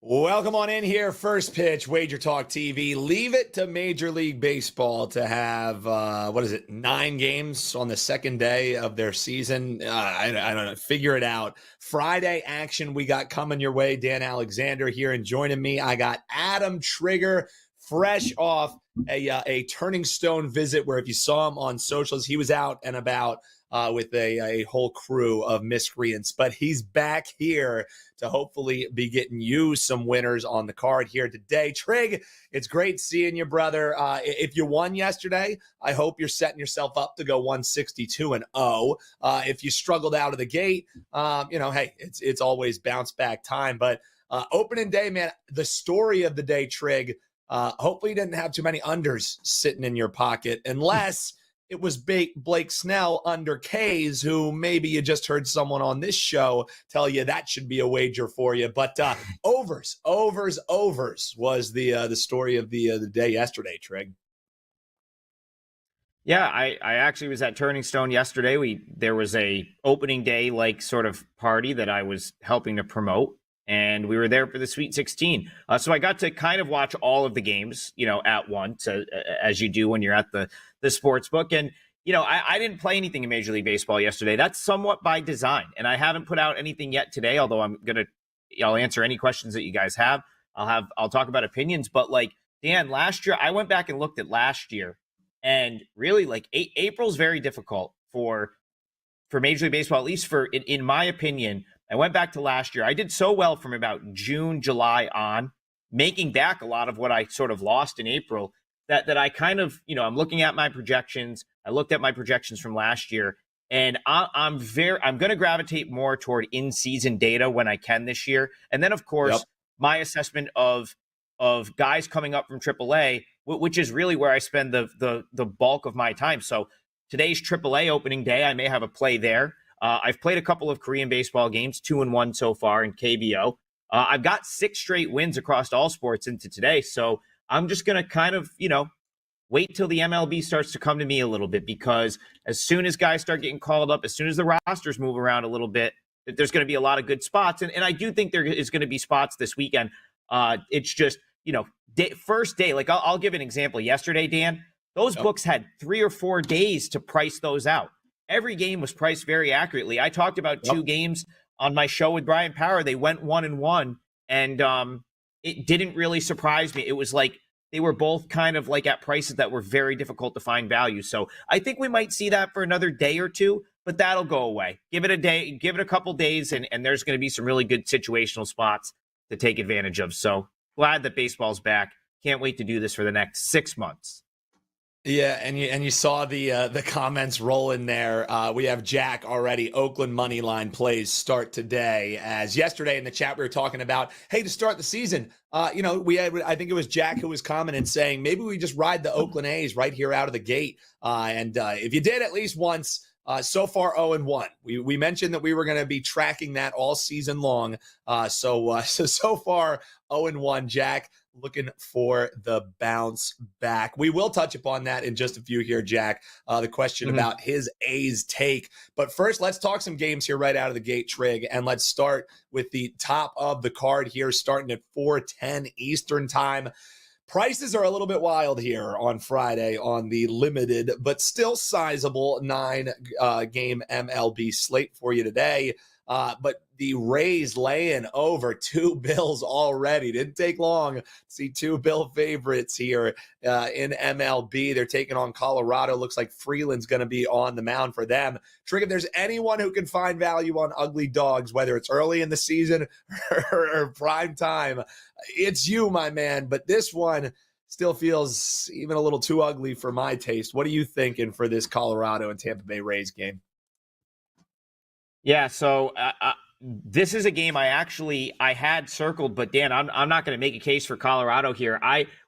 Welcome on in here. First pitch, WagerTalk TV. Leave it to Major League Baseball to have, 9 games on the second day of their season. I don't know. Figure it out. Friday action we got coming your way. Dan Alexander here, and joining me, I got Adam Trigger, fresh off a Turning Stone visit where if you saw him on socials, he was out and about with a whole crew of miscreants. But he's back here to hopefully be getting you some winners on the card here today. Trig, it's great seeing you, brother. If you won yesterday, I hope you're setting yourself up to go 162-0. If you struggled out of the gate, hey, it's always bounce back time. But opening day, man, the story of the day, Trig, hopefully you didn't have too many unders sitting in your pocket, unless it was Blake Snell under K's, who maybe you just heard someone on this show tell you that should be a wager for you. But overs was the story of the day yesterday, Trig. Yeah, I actually was at Turning Stone yesterday. There was a opening day like sort of party that I was helping to promote, and we were there for the Sweet 16. So I got to kind of watch all of the games, at once, as you do when you're at the sports book. And, I didn't play anything in Major League Baseball yesterday. That's somewhat by design. And I haven't put out anything yet today, although I'll answer any questions that you guys have. I'll talk about opinions. But like, Dan, last year, I went back and looked at last year, and really like April's very difficult for Major League Baseball, at least in my opinion. I went back to last year. I did so well from about June, July on, making back a lot of what I sort of lost in April, that I kind of, I'm looking at my projections. I looked at my projections from last year, and I'm going to gravitate more toward in-season data when I can this year. And then, of course, my assessment of guys coming up from AAA, which is really where I spend the bulk of my time. So today's AAA opening day, I may have a play there. I've played a couple of Korean baseball games, 2-1 so far in KBO. I've got 6 straight wins across all sports into today. So I'm just going to kind of, wait till the MLB starts to come to me a little bit, because as soon as guys start getting called up, as soon as the rosters move around a little bit, there's going to be a lot of good spots. And I do think there is going to be spots this weekend. It's just, first day, like I'll give an example. Yesterday, Dan, those books had 3 or 4 days to price those out. Every game was priced very accurately. I talked about 2 games on my show with Brian Power. They went 1-1, and it didn't really surprise me. It was like they were both kind of like at prices that were very difficult to find value. So I think we might see that for another day or two, but that'll go away. Give it a day, give it a couple days, and there's going to be some really good situational spots to take advantage of. So glad that baseball's back. Can't wait to do this for the next 6 months. Yeah, and you saw the comments roll in there. We have Jack already. Oakland money line plays start today. As yesterday in the chat we were talking about, hey, to start the season, I think it was Jack who was commenting saying maybe we just ride the Oakland A's right here out of the gate. And if you did at least once. So far 0-1. We mentioned that we were going to be tracking that all season long. So far 0-1, Jack. Looking for the bounce back. We will touch upon that in just a few here, Jack. The question about his A's take. But first, let's talk some games here right out of the gate, Trig. And let's start with the top of the card here, starting at 4:10 Eastern time. Prices are a little bit wild here on Friday on the limited but still sizable 9-game MLB slate for you today. But the Rays laying over 2 bills already. Didn't take long to see 2 bill favorites here in MLB. They're taking on Colorado. Looks like Freeland's going to be on the mound for them. Trig, if there's anyone who can find value on ugly dogs, whether it's early in the season or prime time, it's you, my man. But this one still feels even a little too ugly for my taste. What are you thinking for this Colorado and Tampa Bay Rays game? Yeah, so this is a game I had circled, but Dan, I'm not going to make a case for Colorado here.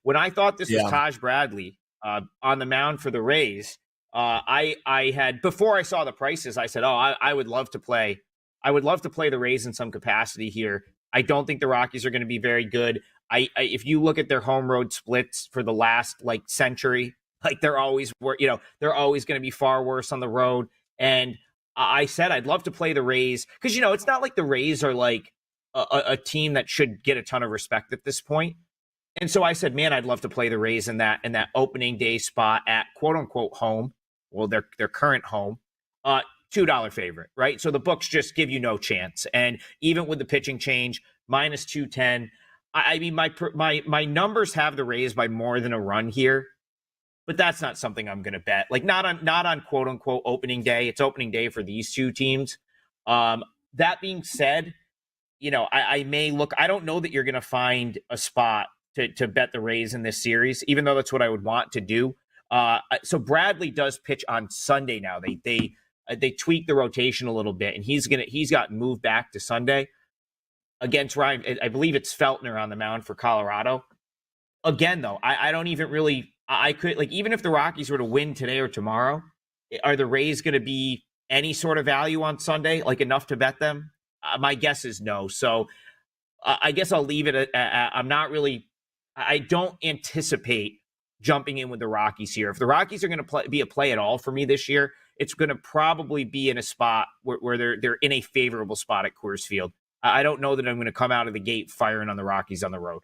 When I thought this was Taj Bradley on the mound for the Rays, I had, before I saw the prices, I said, I would love to play. I would love to play the Rays in some capacity here. I don't think the Rockies are going to be very good. If you look at their home road splits for the last century, they're always going to be far worse on the road. And I said I'd love to play the Rays because, it's not like the Rays are like a team that should get a ton of respect at this point. And so I said, man, I'd love to play the Rays in that opening day spot at quote unquote home. Well, their current home, $2 favorite, right? So the books just give you no chance. And even with the pitching change, minus 210. I mean, my numbers have the Rays by more than a run here, but that's not something I'm going to bet. Like not on quote unquote opening day. It's opening day for these two teams. That being said, I may look. I don't know that you're going to find a spot to bet the Rays in this series, even though that's what I would want to do. So Bradley does pitch on Sunday now. They tweak the rotation a little bit, and he's gotten moved back to Sunday against Ryan. I believe it's Feltner on the mound for Colorado. Again, though, I don't even really. I could even if the Rockies were to win today or tomorrow, are the Rays going to be any sort of value on Sunday, like enough to bet them? My guess is no. So I guess I'll leave it at I'm not really. I don't anticipate jumping in with the Rockies here. If the Rockies are going to be a play at all for me this year, it's going to probably be in a spot where they're in a favorable spot at Coors Field. I don't know that I'm going to come out of the gate firing on the Rockies on the road.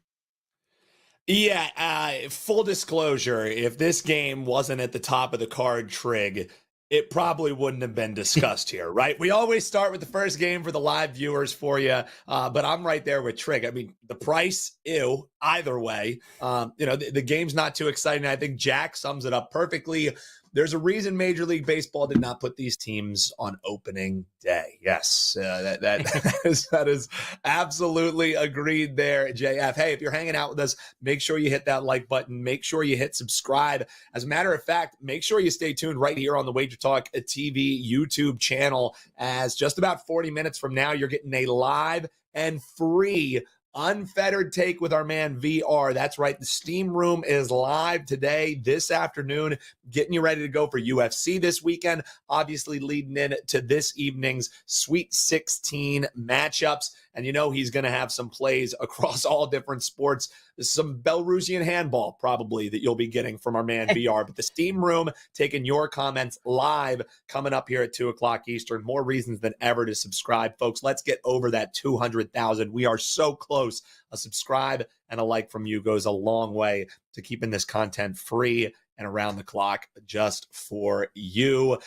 Yeah, full disclosure, if this game wasn't at the top of the card, Trig, it probably wouldn't have been discussed here, right? We always start with the first game for the live viewers for you, but I'm right there with Trig. I mean, the price, ew, either way. The game's not too exciting. I think Jack sums it up perfectly. There's a reason Major League Baseball did not put these teams on opening day. Yes, that is absolutely agreed there, JF. Hey, if you're hanging out with us, make sure you hit that like button. Make sure you hit subscribe. As a matter of fact, make sure you stay tuned right here on the WagerTalk TV YouTube channel, as just about 40 minutes from now, you're getting a live and free unfettered take with our man VR. That's right. The Steam Room is live today, this afternoon, getting you ready to go for UFC this weekend. Obviously leading in to this evening's Sweet 16 matchups. And he's going to have some plays across all different sports. Some Belarusian handball probably that you'll be getting from our man VR. But the Steam Room taking your comments live coming up here at 2 o'clock Eastern. More reasons than ever to subscribe, folks. Let's get over that 200,000. We are so close. A subscribe and a like from you goes a long way to keeping this content free and around the clock just for you.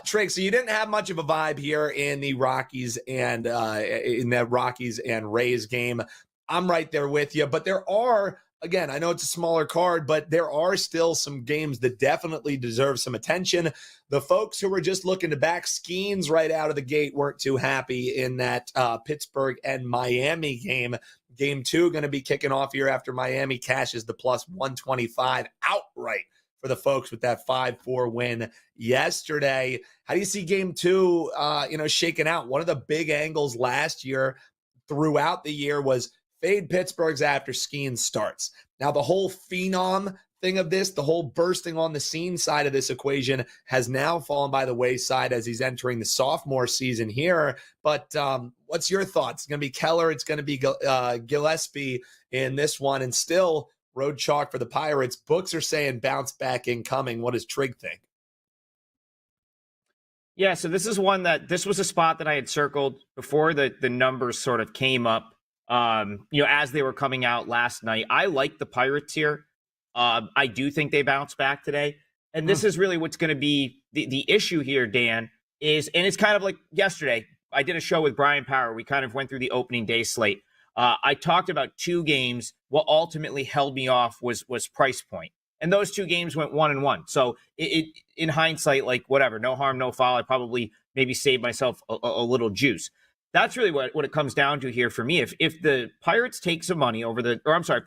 Trig, so you didn't have much of a vibe here in the Rockies and Rays game. I'm right there with you, but there are, again, I know it's a smaller card, but there are still some games that definitely deserve some attention. The folks who were just looking to back Skeens right out of the gate weren't too happy in that Pittsburgh and Miami game. Game 2 going to be kicking off here after Miami cashes the plus 125 outright for the folks with that 5-4 win yesterday. How do you see game 2, shaking out? One of the big angles last year throughout the year was fade Pittsburgh's after Skeens starts. Now, the whole phenom thing of this, the whole bursting on the scene side of this equation has now fallen by the wayside as he's entering the sophomore season here. But what's your thoughts? It's going to be Keller. It's going to be Gillespie in this one. And still road chalk for the Pirates. Books are saying bounce back incoming. What does Trig think? Yeah, so this was a spot that I had circled before the numbers sort of came up, as they were coming out last night. I like the Pirates here. I do think they bounce back today. And this is really what's going to be the issue here, Dan, and it's kind of like yesterday. I did a show with Brian Power. We kind of went through the opening day slate. I talked about 2 games. What ultimately held me off was price point. And those 2 games went 1-1. So it in hindsight, like whatever, no harm, no foul. I probably maybe saved myself a little juice. That's really what it comes down to here for me. If the Pirates take some money if the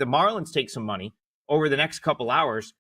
Marlins take some money over the next couple hours,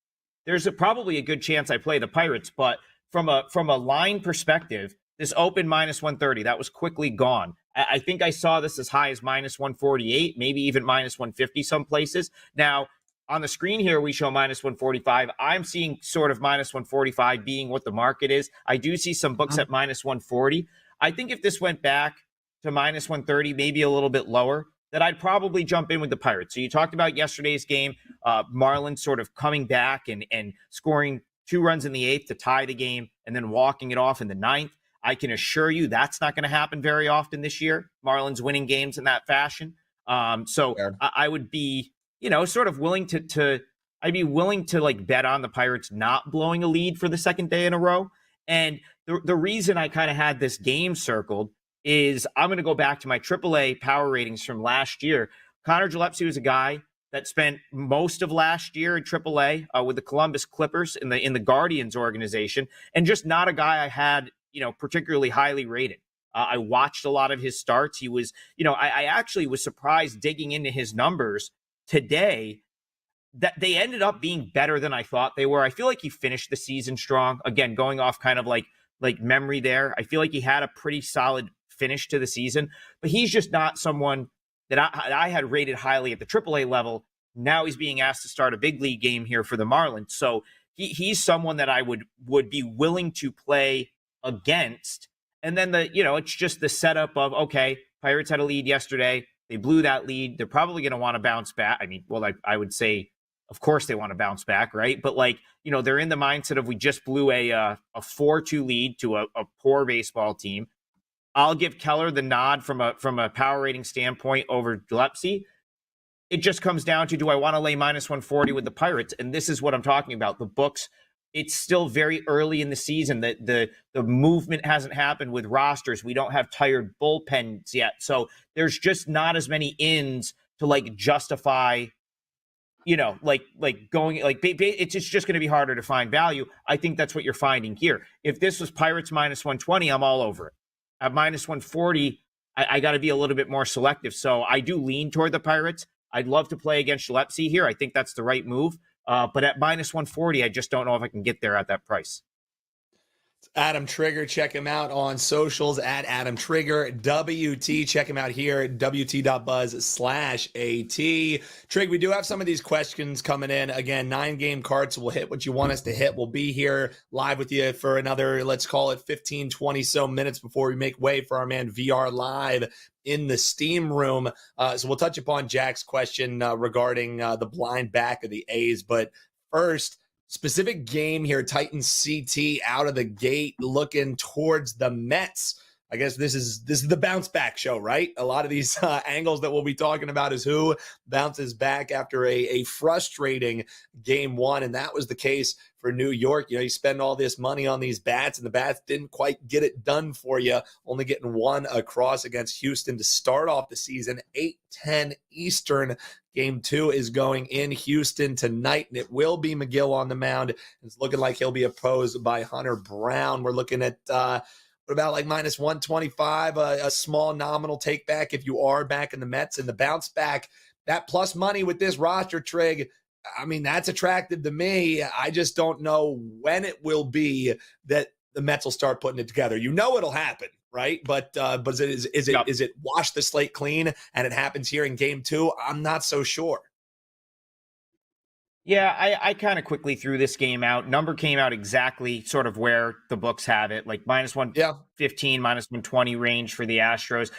there's probably a good chance I play the Pirates. But from a line perspective, this open minus 130, that was quickly gone. I think I saw this as high as minus 148, maybe even minus 150 some places. Now, on the screen here, we show minus 145. I'm seeing sort of minus 145 being what the market is. I do see some books at minus 140. I think if this went back to minus 130, maybe a little bit lower, that I'd probably jump in with the Pirates. So you talked about yesterday's game, Marlins sort of coming back and scoring 2 runs in the 8th to tie the game and then walking it off in the 9th. I can assure you that's not going to happen very often this year. Marlins winning games in that fashion. So I would be, sort of willing I'd be willing to like bet on the Pirates not blowing a lead for the second day in a row. And the reason I kind of had this game circled is I'm going to go back to my AAA power ratings from last year. Connor Gillespie was a guy that spent most of last year in AAA with the Columbus Clippers in the Guardians organization, and just not a guy I had, particularly highly rated. I watched a lot of his starts. He was, I actually was surprised digging into his numbers today that they ended up being better than I thought they were. I feel like he finished the season strong. Again, going off kind of like memory there, I feel like he had a pretty solid finish to the season, but he's just not someone that I had rated highly at the AAA level. Now he's being asked to start a big league game here for the Marlins. So he's someone that I would be willing to play against. And then it's just the setup of, okay, Pirates had a lead yesterday. They blew that lead. They're probably going to want to bounce back. I mean, well, I would say, of course they want to bounce back, right? But they're in the mindset of we just blew a 4-2 lead to a poor baseball team. I'll give Keller the nod from a power rating standpoint over Gillespie. It just comes down to, do I want to lay minus 140 with the Pirates? And this is what I'm talking about. The books, it's still very early in the season. The movement hasn't happened with rosters. We don't have tired bullpens yet. So there's just not as many ins to justify, going, it's just going to be harder to find value. I think that's what you're finding here. If this was Pirates minus 120, I'm all over it. At minus 140, I got to be a little bit more selective. So I do lean toward the Pirates. I'd love to play against Gillespie here. I think that's the right move. But at minus 140, I just don't know if I can get there at that price. Adam Trigger, check him out on socials at Adam Trigger WT. Check him out here at WT.buzz/AT. Trig, we do have some of these questions coming in. Again, 9-game cards. We'll hit what you want us to hit. We'll be here live with you for another, let's call it 15, 20 so minutes before we make way for our man VR Live in the Steam Room. So we'll touch upon Jack's question regarding the blind back of the A's. But first, specific game here, Titans CT out of the gate looking towards the Mets. I guess this is the bounce back show, right? A lot of these angles that we'll be talking about is who bounces back after a frustrating game one, and that was the case for New York. You spend all this money on these bats, and the bats didn't quite get it done for you, only getting one across against Houston to start off the season. 8:10 Eastern. Game 2 is going in Houston tonight, and it will be McGill on the mound. It's looking like he'll be opposed by Hunter Brown. We're looking at what about minus 125, a small nominal take back if you are back in the Mets. And the bounce back, that plus money with this roster, Trig, I mean, that's attractive to me. I just don't know when it will be that the Mets will start putting it together. It'll happen, right? But is it wash the slate clean and it happens here in game 2? I'm not so sure. Yeah, I kind of quickly threw this game out. Number came out exactly sort of where the books have it, like minus 115, minus 120 range for the Astros.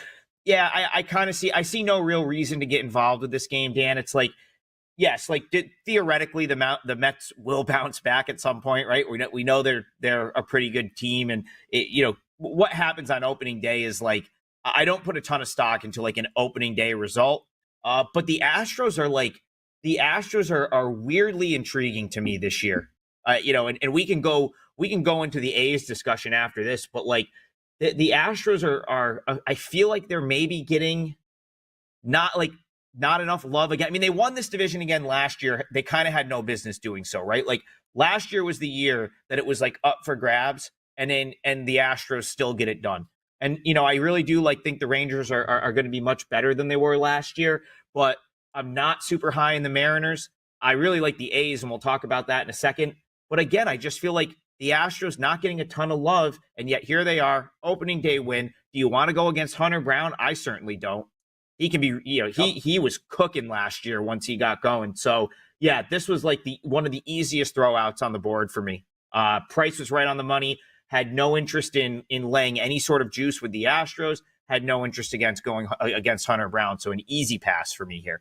Yeah, I kind of see no real reason to get involved with this game, Dan. It's yes, theoretically the Mets will bounce back at some point, right? We know they're a pretty good team, and what happens on opening day is I don't put a ton of stock into an opening day result, but the Astros are weirdly intriguing to me this year, and we can go into the A's discussion after this, but the Astros are I feel like they're maybe getting not enough love again. I mean, they won this division again last year. They kind of had no business doing so, right? Last year was the year that it was up for grabs, and the Astros still get it done. And I really do think the Rangers are going to be much better than they were last year, but I'm not super high in the Mariners. I really like the A's, and we'll talk about that in a second. But again, I just feel like the Astros not getting a ton of love, and yet here they are, opening day win. Do you want to go against Hunter Brown? I certainly don't. He can be, he was cooking last year once he got going. So yeah, this was one of the easiest throwouts on the board for me. Price was right on the money. Had no interest in laying any sort of juice with the Astros. Had no interest against going against Hunter Brown. So an easy pass for me here.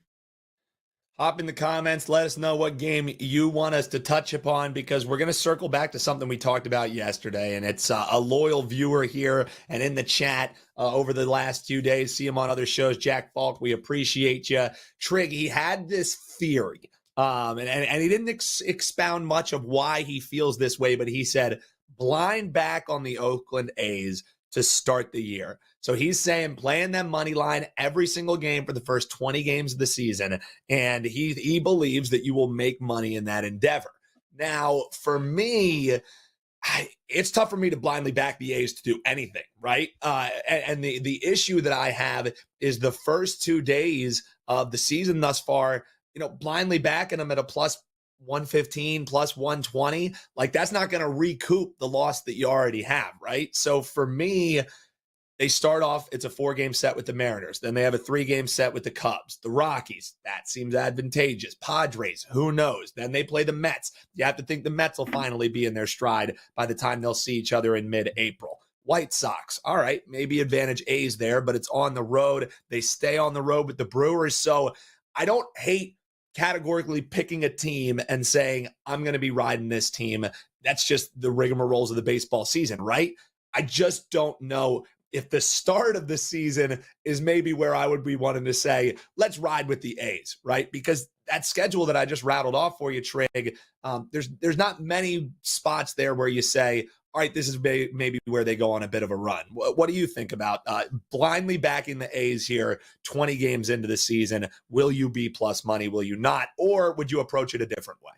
Hop in the comments. Let us know what game you want us to touch upon, because we're going to circle back to something we talked about yesterday. And it's a loyal viewer here and in the chat over the last few days. See him on other shows. Jack Falk, we appreciate you. Trig, he had this theory. And he didn't expound much of why he feels this way, but he said blind back on the Oakland A's to start the year. So he's saying playing them money line every single game for the first 20 games of the season. And he believes that you will make money in that endeavor. Now, for me, it's tough for me to blindly back the A's to do anything, right? And the issue that I have is the first 2 days of the season thus far, blindly backing them at a plus 115, plus 120, like that's not going to recoup the loss that you already have, right? So for me, they start off, it's a 4-game set with the Mariners. Then they have a 3-game set with the Cubs, the Rockies. That seems advantageous. Padres, who knows? Then they play the Mets. You have to think the Mets will finally be in their stride by the time they'll see each other in mid-April. White Sox, all right, maybe advantage A's there, but it's on the road. They stay on the road with the Brewers. So I don't hate categorically picking a team and saying, I'm going to be riding this team. That's just the rigmaroles of the baseball season, right? I just don't know if the start of the season is maybe where I would be wanting to say, let's ride with the A's, right? Because that schedule that I just rattled off for you, Trig, there's not many spots there where you say, all right, this is maybe where they go on a bit of a run. What do you think about blindly backing the A's here 20 games into the season? Will you be plus money? Will you not? Or would you approach it a different way?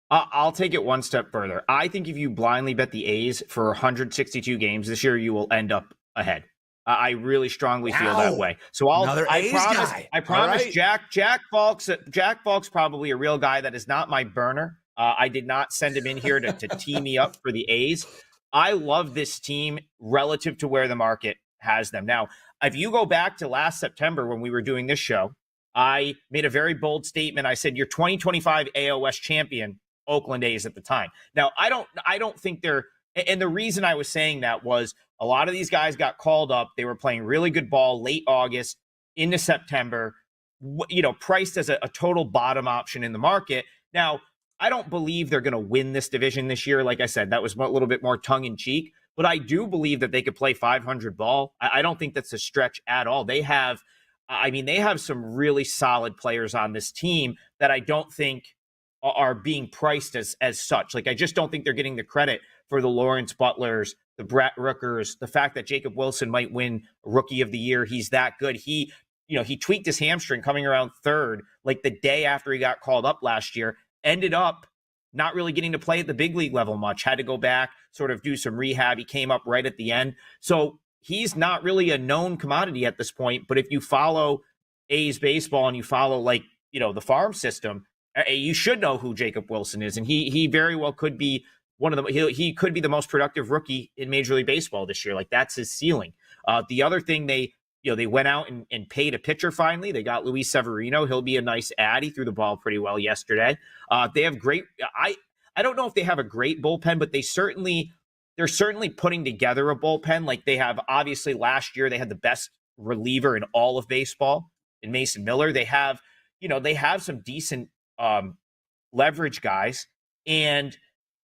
I'll take it one step further. I think if you blindly bet the A's for 162 games this year, you will end up ahead. I really strongly feel that way. So I promise guy. Jack Falk's probably a real guy. That is not my burner. I did not send him in here to tee me up for the A's. I love this team relative to where the market has them. Now, if you go back to last September when we were doing this show, I made a very bold statement. I said, your 2025 AL West champion, Oakland A's at the time. Now, I don't think they're, and the reason I was saying that was a lot of these guys got called up. They were playing really good ball late August into September, priced as a total bottom option in the market. Now, I don't believe they're going to win this division this year. Like I said, that was a little bit more tongue in cheek, but I do believe that they could play 500 ball. I don't think that's a stretch at all. They have some really solid players on this team that I don't think are being priced as such. Like, I just don't think they're getting the credit for the Lawrence Butlers, the Brett Rookers, the fact that Jacob Wilson might win Rookie of the Year. He's that good. He tweaked his hamstring coming around third, like the day after he got called up last year, ended up not really getting to play at the big league level much, had to go back, sort of do some rehab. He came up right at the end. So he's not really a known commodity at this point. But if you follow A's baseball and you follow the farm system, you should know who Jacob Wilson is. And he very well could be one of the, he could be the most productive rookie in Major League Baseball this year. Like, that's his ceiling. The other thing they went out and paid a pitcher finally. They got Luis Severino. He'll be a nice add. He threw the ball pretty well yesterday. They have great, I don't know if they have a great bullpen, but they're certainly putting together a bullpen. Like, they have, obviously last year they had the best reliever in all of baseball in Mason Miller. They have some decent leverage guys. And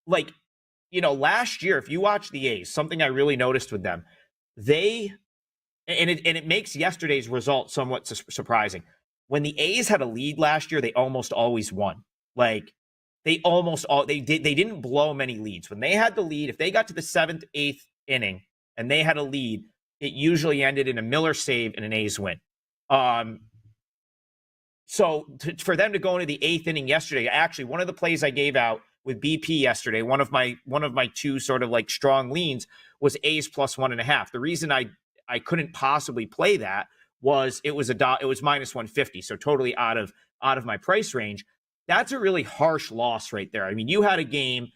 last year, if you watch the A's, something I really noticed with them, it makes yesterday's result somewhat surprising. When the A's had a lead last year, they almost always won. Like, they didn't blow many leads. When they had the lead, if they got to the 7th, 8th inning and they had a lead, it usually ended in a Miller save and an A's win. So for them to go into the 8th inning yesterday, actually one of the plays I gave out with BP yesterday, one of my two sort of like strong leans was A's plus 1.5. The reason I couldn't possibly play that was it was minus 150, so totally out of my price range. That's a really harsh loss right there. I mean, you had a game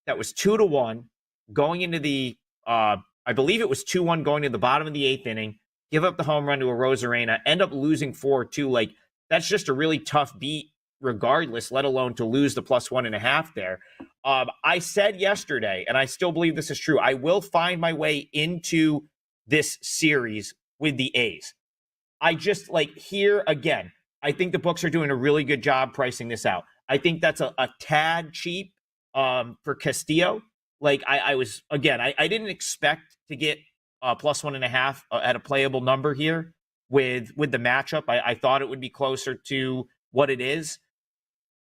that was 2-1 going into the I believe it was 2-1 going to the bottom of the 8th inning, give up the home run to Arozarena, end up losing 4-2. Like, that's just a really tough beat regardless, let alone to lose the plus 1.5 there. I said yesterday, and I still believe this is true, I will find my way into this series with the A's. I just, here again, I think the books are doing a really good job pricing this out. I think that's a tad cheap for Castillo. Like I was, again, I didn't expect to get plus 1.5 at a playable number here with the matchup. I thought it would be closer to what it is,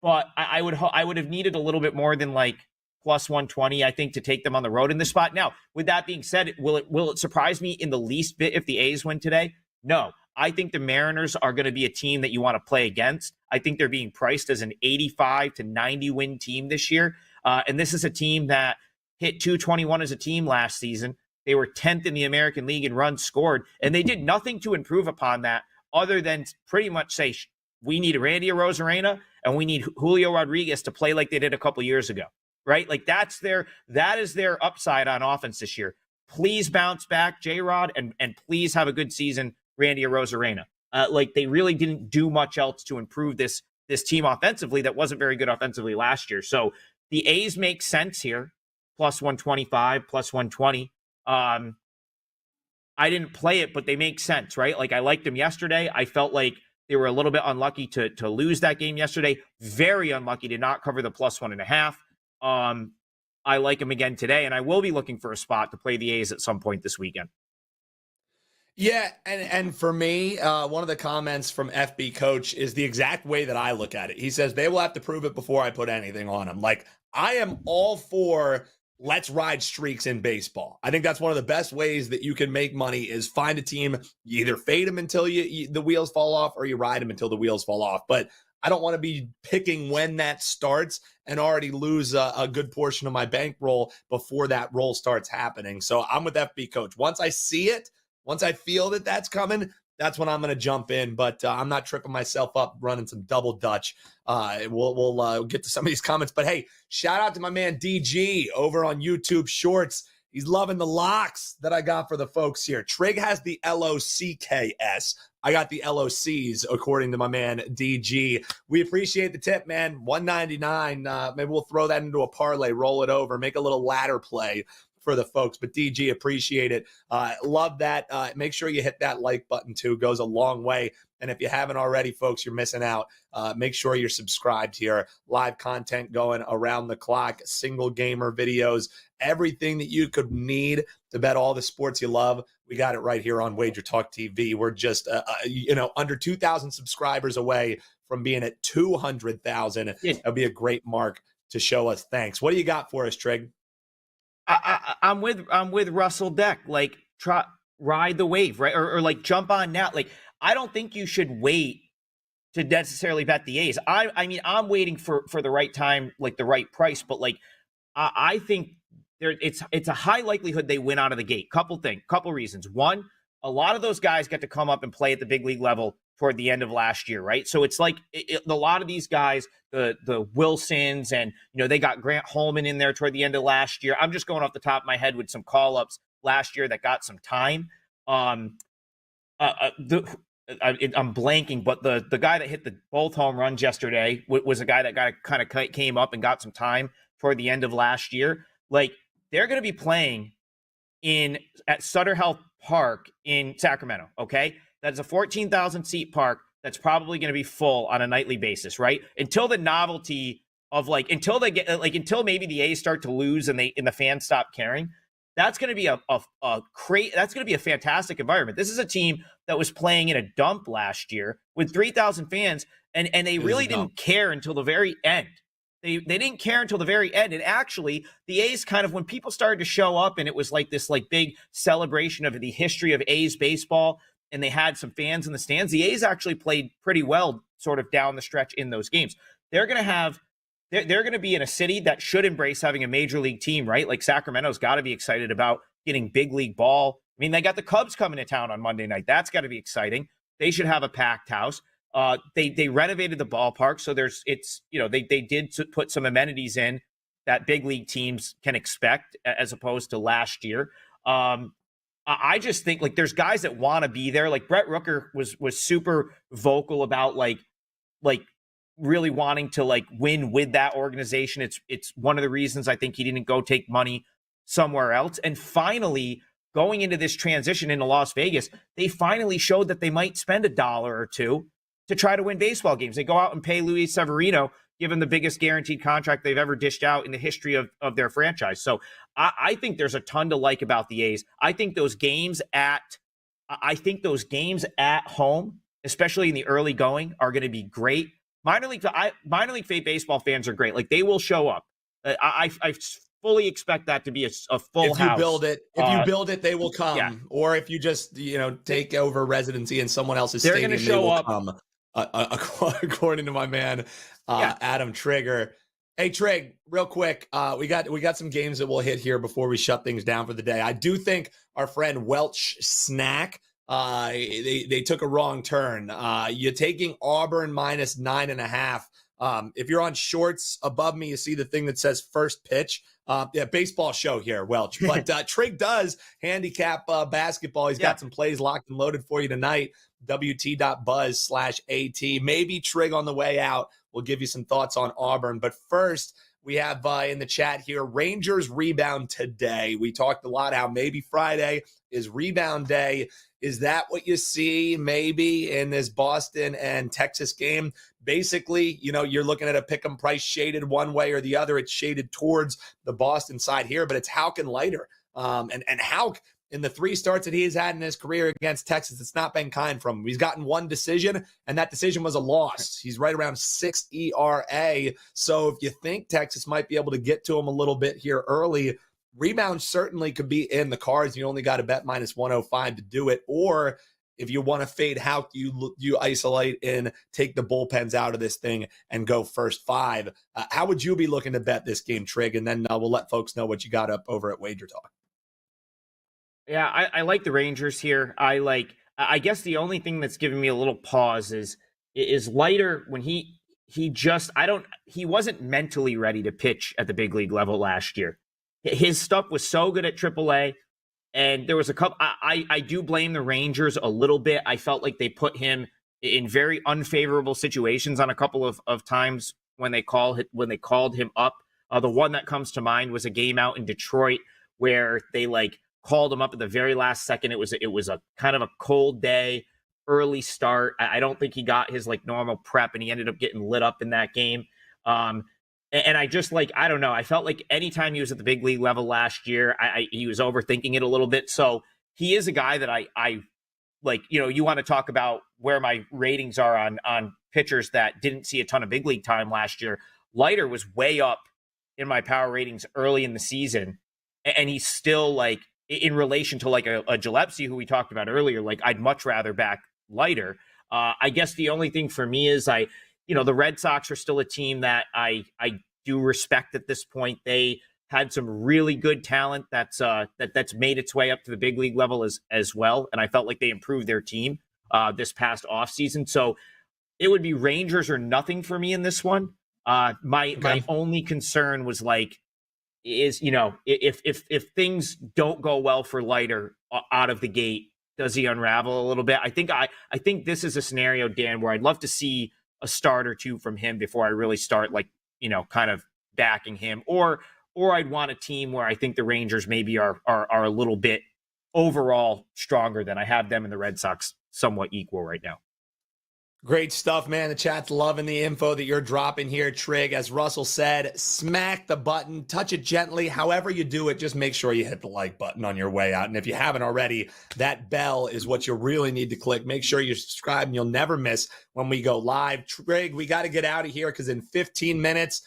but I would have needed a little bit more than like plus 120, I think, to take them on the road in this spot. Now, with that being said, will it surprise me in the least bit if the A's win today? No. I think the Mariners are going to be a team that you want to play against. I think they're being priced as an 85 to 90 win team this year. And this is a team that hit 221 as a team last season. They were 10th in the American League in runs scored, and they did nothing to improve upon that other than pretty much say, we need Randy Arozarena and we need Julio Rodriguez to play like they did a couple years ago, right? Like that is their upside on offense this year. Please bounce back, J-Rod, and please have a good season, Randy Arozarena. Like they really didn't do much else to improve this team offensively that wasn't very good offensively last year. So the A's make sense here, plus 125, plus 120. I didn't play it, but they make sense, right? Like I liked them yesterday. I felt like they were a little bit unlucky to lose that game yesterday. Very unlucky to not cover the plus 1.5. I like them again today, and I will be looking for a spot to play the A's at some point this weekend. Yeah, and for me, one of the comments from FB Coach is the exact way that I look at it. He says they will have to prove it before I put anything on them. Like, I am all for let's ride streaks in baseball. I think that's one of the best ways that you can make money is find a team, you either fade them until the wheels fall off or you ride them until the wheels fall off. But I don't want to be picking when that starts and already lose a good portion of my bankroll before that roll starts happening. So I'm with FB Coach. Once I see it, once I feel that that's coming, that's when I'm going to jump in. But I'm not tripping myself up running some double Dutch. We'll get to some of these comments. But, hey, shout out to my man DG over on YouTube Shorts. He's loving the locks that I got for the folks here. Trig has the LOCKS. I got the LOCs, according to my man DG. We appreciate the tip, man. $199. Maybe we'll throw that into a parlay, roll it over, make a little ladder play for the folks. But DG, appreciate it. Love that. Make sure you hit that like button too. Goes a long way. And if you haven't already, folks, you're missing out. Make sure you're subscribed here. Live content going around the clock, single gamer videos, everything that you could need to bet all the sports you love. We got it right here on WagerTalk TV. We're just, under 2,000 subscribers away from being at 200,000. Yeah. That'll be a great mark to show us thanks. What do you got for us, Trig? I'm with Russell Deck. Like, ride the wave, right? Or like jump on now. Like, I don't think you should wait to necessarily bet the A's. I mean, I'm waiting for the right time, like the right price. But like, I think it's a high likelihood they win out of the gate. Couple reasons. One, a lot of those guys get to come up and play at the big league level toward the end of last year, right? So it's like a lot of these guys, the Wilsons, and they got Grant Holman in there toward the end of last year. I'm just going off the top of my head with some call-ups last year that got some time. I'm blanking, but the guy that hit both home runs yesterday was a guy that kind of came up and got some time toward the end of last year. Like, they're going to be playing at Sutter Health Park in Sacramento, okay? That's a 14,000 seat park that's probably going to be full on a nightly basis, right? Until the novelty of until maybe the A's start to lose and the fans stop caring. That's going to be that's going to be a fantastic environment. This is a team that was playing in a dump last year with 3,000 fans, and they really didn't care until the very end. They didn't care until the very end. And actually, the A's kind of, when people started to show up and it was like this big celebration of the history of A's baseball, and they had some fans in the stands, the A's actually played pretty well sort of down the stretch in those games. They're going to be in a city that should embrace having a major league team, right? Like, Sacramento's got to be excited about getting big league ball. I mean, they got the Cubs coming to town on Monday night. That's got to be exciting. They should have a packed house. They renovated the ballpark, so they did put some amenities in that big league teams can expect as opposed to last year. I just think there's guys that want to be there. Like, Brett Rooker was super vocal about like really wanting to win with that organization. It's one of the reasons I think he didn't go take money somewhere else. And finally, going into this transition into Las Vegas, they finally showed that they might spend $1 or $2 to try to win baseball games. They go out and pay Luis Severino, give him the biggest guaranteed contract they've ever dished out in the history of their franchise. So I think there's a ton to like about the A's. I think those games at home, especially in the early going, are going to be great. Minor league baseball fans are great. Like, they will show up. I fully expect that to be a full house. If you build it, they will come. Yeah. Or if you just take over residency in someone else's stadium, they will come. According to my man Adam Trigger. Hey Trig, real quick, we got some games that we'll hit here before we shut things down for the day. I do think our friend Welch Snack, they took a wrong turn. You're taking Auburn -9.5. If you're on shorts above me, you see the thing that says first pitch. Baseball show here, Welch. But Trig does handicap basketball. He's got some plays locked and loaded for you tonight. WT.buzz/AT. Maybe Trig on the way out will give you some thoughts on Auburn. But first, we have in the chat here, Rangers rebound today. We talked a lot how maybe Friday is rebound day. Is that what you see maybe in this Boston and Texas game? Basically, you're looking at a pick 'em price shaded one way or the other. It's shaded towards the Boston side here, but it's Houck and Leiter. And Houck, in the 3 starts that he's had in his career against Texas, it's not been kind from him. He's gotten 1 decision, and that decision was a loss. He's right around 6 ERA. So if you think Texas might be able to get to him a little bit here early, rebound certainly could be in the cards. You only got to bet -105 to do it. Or if you want to fade Houck, you isolate and take the bullpens out of this thing and go first 5. How would you be looking to bet this game, Trig? And then we'll let folks know what you got up over at WagerTalk. Yeah, I like the Rangers here. I guess the only thing that's giving me a little pause is Leiter when he wasn't mentally ready to pitch at the big league level last year. His stuff was so good at AAA, and there was a couple. I do blame the Rangers a little bit. I felt like they put him in very unfavorable situations on a couple of times when they called him up. The one that comes to mind was a game out in Detroit where they called him up at the very last second. It was a kind of a cold day, early start. I don't think he got his normal prep, and he ended up getting lit up in that game. And I just I don't know. I felt like anytime he was at the big league level last year, he was overthinking it a little bit. So he is a guy that I you want to talk about where my ratings are on pitchers that didn't see a ton of big league time last year. Leiter was way up in my power ratings early in the season, and he's still in relation to a Gillespie, who we talked about earlier, I'd much rather back Leiter. I guess the only thing for me is the Red Sox are still a team that I do respect at this point. They had some really good talent that's made its way up to the big league level as well. And I felt like they improved their team this past offseason. So it would be Rangers or nothing for me in this one. My only concern was if things don't go well for Leiter out of the gate, does he unravel a little bit? I think this is a scenario, Dan, where I'd love to see a start or 2 from him before I really start kind of backing him, or I'd want a team where I think the Rangers maybe are a little bit overall stronger than I have them, and the Red Sox somewhat equal right now. Great stuff, man. The chat's loving the info that you're dropping here, Trig. As Russell said, smack the button, touch it gently. However you do it, just make sure you hit the like button on your way out. And if you haven't already, that bell is what you really need to click. Make sure you subscribe and you'll never miss when we go live. Trig, we got to get out of here because in 15 minutes,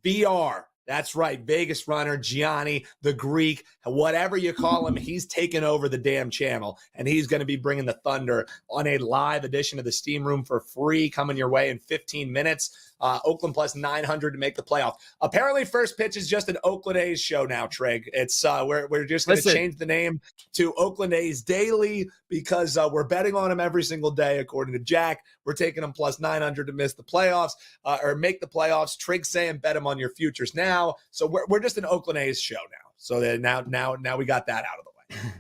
BR. That's right. Vegas runner, Gianni, the Greek, whatever you call him, he's taken over the damn channel, and he's going to be bringing the thunder on a live edition of the Steam Room for free coming your way in 15 minutes. Oakland plus 900 to make the playoff. Apparently, first pitch is just an Oakland A's show now, Trig. It's we're just going to change the name to Oakland A's Daily because we're betting on them every single day, according to Jack. We're taking them plus 900 to miss the playoffs or make the playoffs. Trig saying bet them on your futures now. So we're just an Oakland A's show now. So that now we got that out of the way.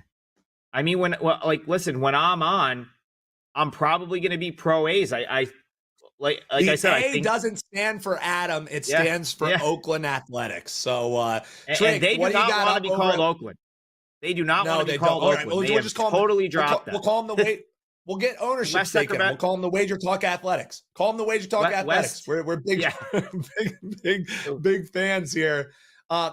I mean, listen, when I'm on, I'm probably going to be pro A's. Like I said, I think doesn't stand for Adam. It stands for Oakland Athletics. So, Trig, and they do not want to be called Oakland. They do not want to be called Oakland. Right. We'll just call them, totally dropped that. We'll call them We'll get ownership West stake in them. We'll Sacramento. call them the Wager Talk Athletics. Call them the Wager Talk Athletics. We're big, Yeah. big fans here.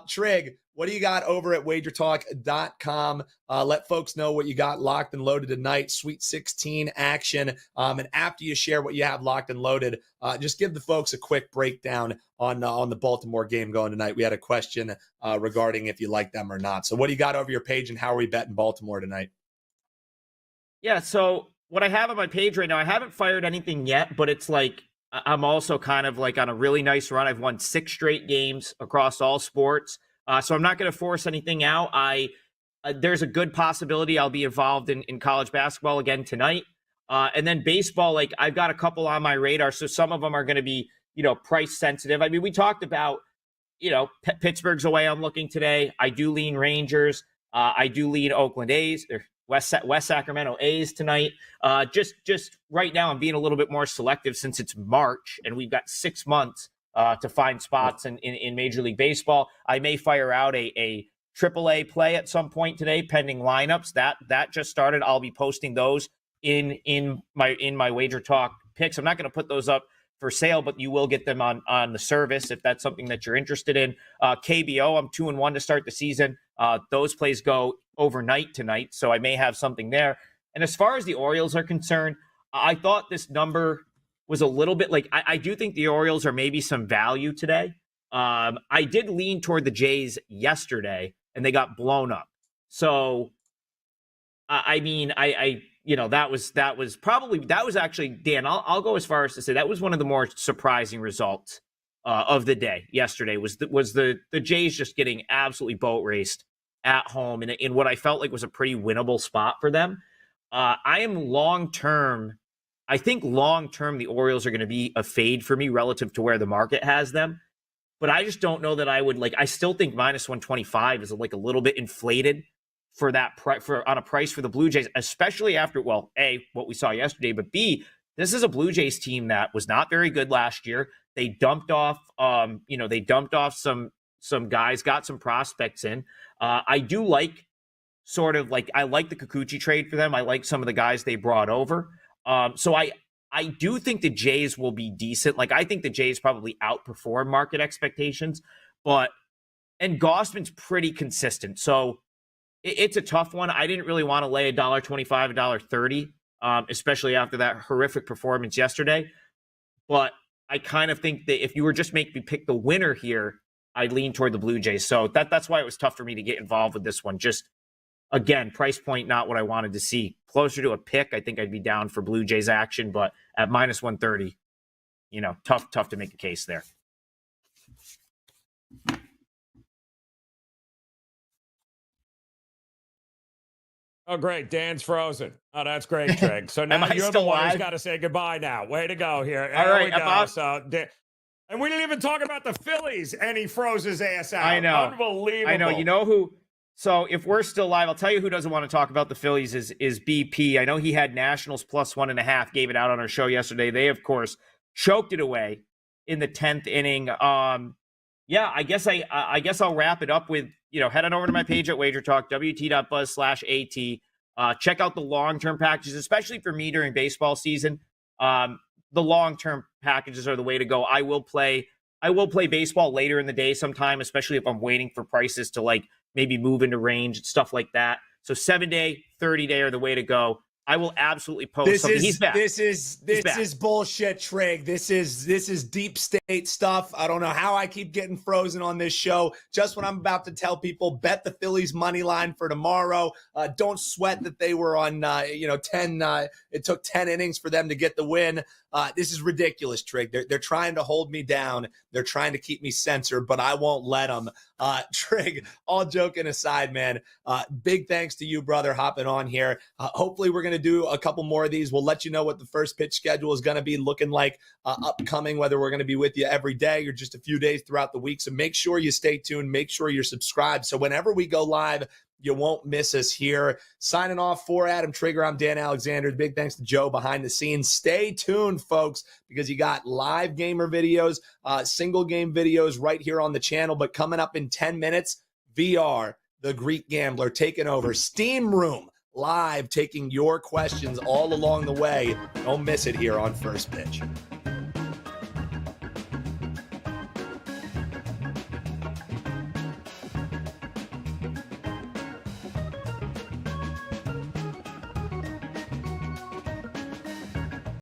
Trig, what do you got over at WagerTalk.com? Let folks know what you got locked and loaded tonight. Sweet 16 action. And after you share what you have locked and loaded, just give the folks a quick breakdown on the Baltimore game going tonight. We had a question regarding if you like them or not. So what do you got over your page, and how are we betting Baltimore tonight? Yeah, so what I have on my page right now, I haven't fired anything yet, but it's like I'm also kind of like on a really nice run. I've won 6 straight games across all sports. So I'm not going to force anything out. There's a good possibility I'll be involved in college basketball again tonight. And then baseball, like I've got a couple on my radar. So some of them are going to be, price sensitive. I mean, we talked about, Pittsburgh's away. I'm looking today. I do lean Rangers. I do lean Oakland A's. West Sacramento A's tonight. Just right now, I'm being a little bit more selective since it's March and we've got 6 months to find spots in Major League Baseball. I may fire out a AAA play at some point today, pending lineups. That just started. I'll be posting those in my Wager Talk picks. I'm not going to put those up for sale, but you will get them on the service if that's something that you're interested in. KBO, I'm 2-1 to start the season. Those plays go overnight tonight, so I may have something there. And as far as the Orioles are concerned, I thought this number was a little bit like I do think the Orioles are maybe some value today. I did lean toward the Jays yesterday, and they got blown up. So, I mean, that was actually, Dan, I'll go as far as to say that was one of the more surprising results of the day yesterday was the Jays just getting absolutely boat raced at home in what I felt like was a pretty winnable spot for them. I am long-term, I think long-term the Orioles are going to be a fade for me relative to where the market has them. But I just don't know that I would I still think minus 125 is like a little bit inflated for that on a price for the Blue Jays, especially after, well, A, what we saw yesterday, but B, this is a Blue Jays team that was not very good last year. They dumped off, some guys, got some prospects in. I do like I like the Kikuchi trade for them. I like some of the guys they brought over. So I do think the Jays will be decent. I think the Jays probably outperform market expectations, and Gausman's pretty consistent. So it's a tough one. I didn't really want to lay $1.25, $1.30, especially after that horrific performance yesterday. But I kind of think that if you were just making me pick the winner here, I'd lean toward the Blue Jays. So that's why it was tough for me to get involved with this one. Just, again, price point, not what I wanted to see. Closer to a pick, I think I'd be down for Blue Jays action, but at minus 130, tough to make a case there. Oh, great. Dan's frozen. Oh, that's great, Trig. So now you're the one who's got to say goodbye now. Way to go here. All right. We go. So, and we didn't even talk about the Phillies, and he froze his ass out. I know. Unbelievable. I know. You know who? So if we're still live, I'll tell you who doesn't want to talk about the Phillies is BP. I know he had Nationals plus 1.5, gave it out on our show yesterday. They, of course, choked it away in the 10th inning. Yeah, I guess I'll wrap it up with, head on over to my page at WagerTalk, wt.buzz/AT. Check out the long-term packages, especially for me during baseball season. The long-term packages are the way to go. I will play baseball later in the day sometime, especially if I'm waiting for prices to maybe move into range and stuff like that. So 7-day, 30-day are the way to go. I will absolutely post something. He's back. This is bullshit, Trig. This is deep state stuff. I don't know how I keep getting frozen on this show. Just when I'm about to tell people, bet the Phillies money line for tomorrow. Don't sweat that they were on 10. It took 10 innings for them to get the win. This is ridiculous, Trig. They're trying to hold me down. They're trying to keep me censored, but I won't let them. Trig, all joking aside, man, big thanks to you, brother, hopping on here. Hopefully we're going to do a couple more of these. We'll let you know what the first pitch schedule is going to be looking like upcoming, whether we're going to be with you every day or just a few days throughout the week. So make sure you stay tuned. Make sure you're subscribed. So whenever we go live, you won't miss us here. Signing off for Adam Trigger, I'm Dan Alexander. Big thanks to Joe behind the scenes. Stay tuned, folks, because you got live gamer videos, single game videos right here on the channel. But coming up in 10 minutes, VR, the Greek Gambler, taking over. Steam Room, live taking your questions all along the way. Don't miss it here on First Pitch.